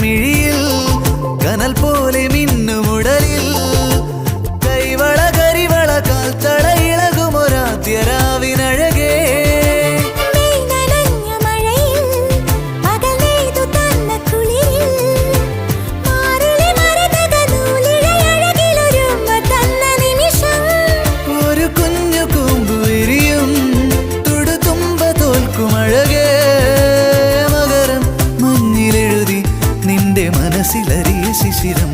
മിഴിയിൽ കനൽ പോലെ മിന്നുമുടലിൽ കൈവള കരിവള കാൽത്തട ഇളകുമൊരാദ്യരാവിനഴകേ ഒരു കുഞ്ഞു കൂമ്പു എരിയും തുടുതുമ്പ തോൽക്കുമഴകേ മകരം മഞ്ഞിലെഴുതി നിന്റെ മനസ്സിലറിയ ശിശിരം